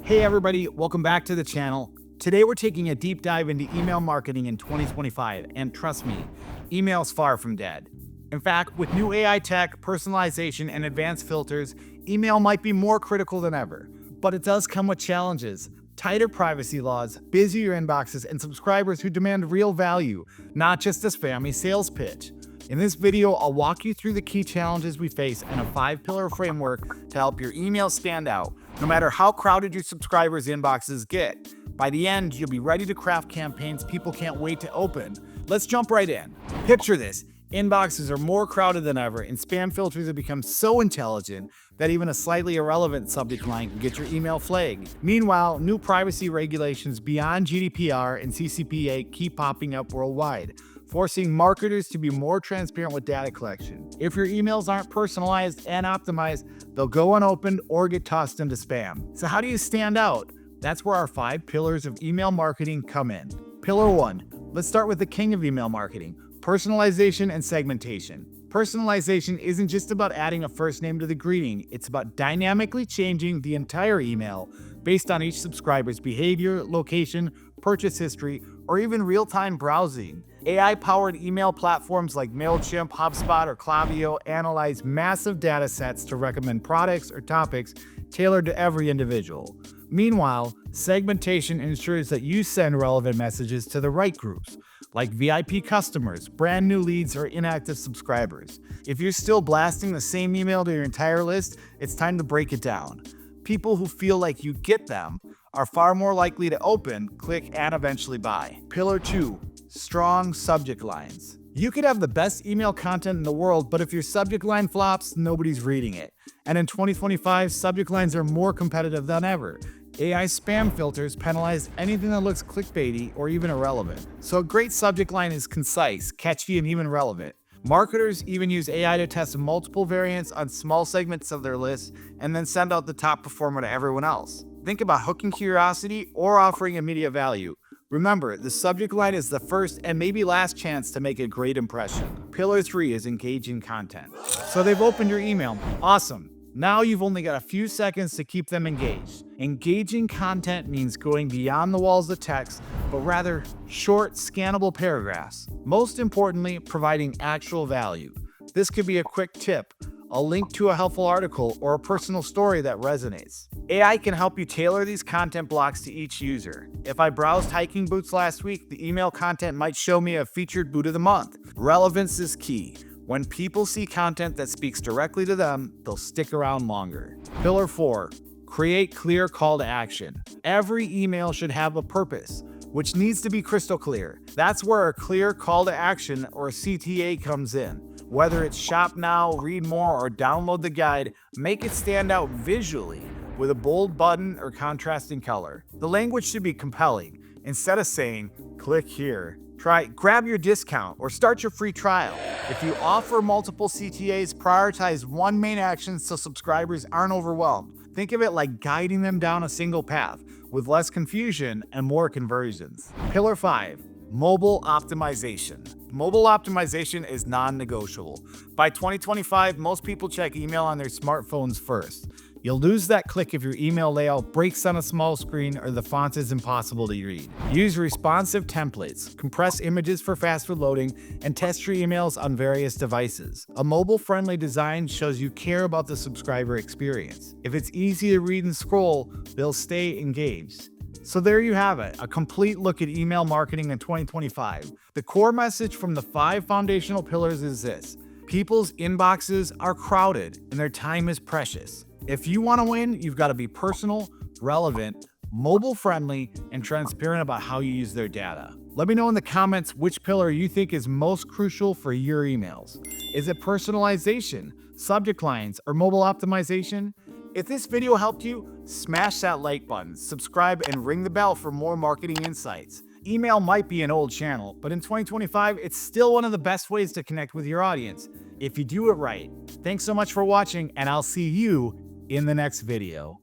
Hey everybody, welcome back to the channel. Today we're taking a deep dive into email marketing in 2025, and trust me, email's far from dead. In fact, with new AI tech, personalization, and advanced filters, email might be more critical than ever. But it does come with challenges: tighter privacy laws, busier inboxes, and subscribers who demand real value, not just a spammy sales pitch. In this video, I'll walk you through the key challenges we face and a 5-pillar framework to help your email stand out, no matter how crowded your subscribers' inboxes get. By the end, you'll be ready to craft campaigns people can't wait to open. Let's jump right in. Picture this: inboxes are more crowded than ever, and spam filters have become so intelligent that even a slightly irrelevant subject line can get your email flagged. Meanwhile, new privacy regulations beyond GDPR and CCPA keep popping up worldwide, forcing marketers to be more transparent with data collection. If your emails aren't personalized and optimized, they'll go unopened or get tossed into spam. So how do you stand out? That's where our 5 pillars of email marketing come in. Pillar 1. Let's start with the king of email marketing: personalization and segmentation. Personalization isn't just about adding a first name to the greeting, it's about dynamically changing the entire email based on each subscriber's behavior, location, purchase history, or even real-time browsing. AI-powered email platforms like MailChimp, HubSpot, or Klaviyo analyze massive data sets to recommend products or topics tailored to every individual. Meanwhile, segmentation ensures that you send relevant messages to the right groups, like VIP customers, brand new leads, or inactive subscribers. If you're still blasting the same email to your entire list, it's time to break it down. People who feel like you get them are far more likely to open, click, and eventually buy. Pillar 2. Strong subject lines. You could have the best email content in the world, but if your subject line flops, nobody's reading it. And in 2025, subject lines are more competitive than ever. AI spam filters penalize anything that looks clickbaity or even irrelevant. So a great subject line is concise, catchy, and even relevant. Marketers even use AI to test multiple variants on small segments of their list and then send out the top performer to everyone else. Think about hooking curiosity or offering immediate value. Remember, the subject line is the first and maybe last chance to make a great impression. Pillar 3 is engaging content. So they've opened your email. Awesome. Now you've only got a few seconds to keep them engaged. Engaging content means going beyond the walls of text, but rather short, scannable paragraphs. Most importantly, providing actual value. This could be a quick tip, a link to a helpful article, or a personal story that resonates. AI can help you tailor these content blocks to each user. If I browsed hiking boots last week, the email content might show me a featured boot of the month. Relevance is key. When people see content that speaks directly to them, they'll stick around longer. Pillar 4. Create clear call to action. Every email should have a purpose, which needs to be crystal clear. That's where a clear call to action, or CTA, comes in. Whether it's shop now, read more, or download the guide, make it stand out visually with a bold button or contrasting color. The language should be compelling. Instead of saying, click here, try grab your discount or start your free trial. If you offer multiple CTAs, prioritize one main action so subscribers aren't overwhelmed. Think of it like guiding them down a single path with less confusion and more conversions. Pillar 5. Mobile optimization. Mobile optimization is non-negotiable. By 2025, most people check email on their smartphones first. You'll lose that click if your email layout breaks on a small screen or the font is impossible to read. Use responsive templates, compress images for faster loading, and test your emails on various devices. A mobile-friendly design shows you care about the subscriber experience. If it's easy to read and scroll, they'll stay engaged. So there you have it, a complete look at email marketing in 2025. The core message from the 5 foundational pillars is this: people's inboxes are crowded and their time is precious. If you want to win, you've got to be personal, relevant, mobile-friendly, and transparent about how you use their data. Let me know in the comments which pillar you think is most crucial for your emails. Is it personalization, subject lines, or mobile optimization? If this video helped you, smash that like button, subscribe, and ring the bell for more marketing insights. Email might be an old channel, but in 2025, it's still one of the best ways to connect with your audience if you do it right. Thanks so much for watching, and I'll see you in the next video.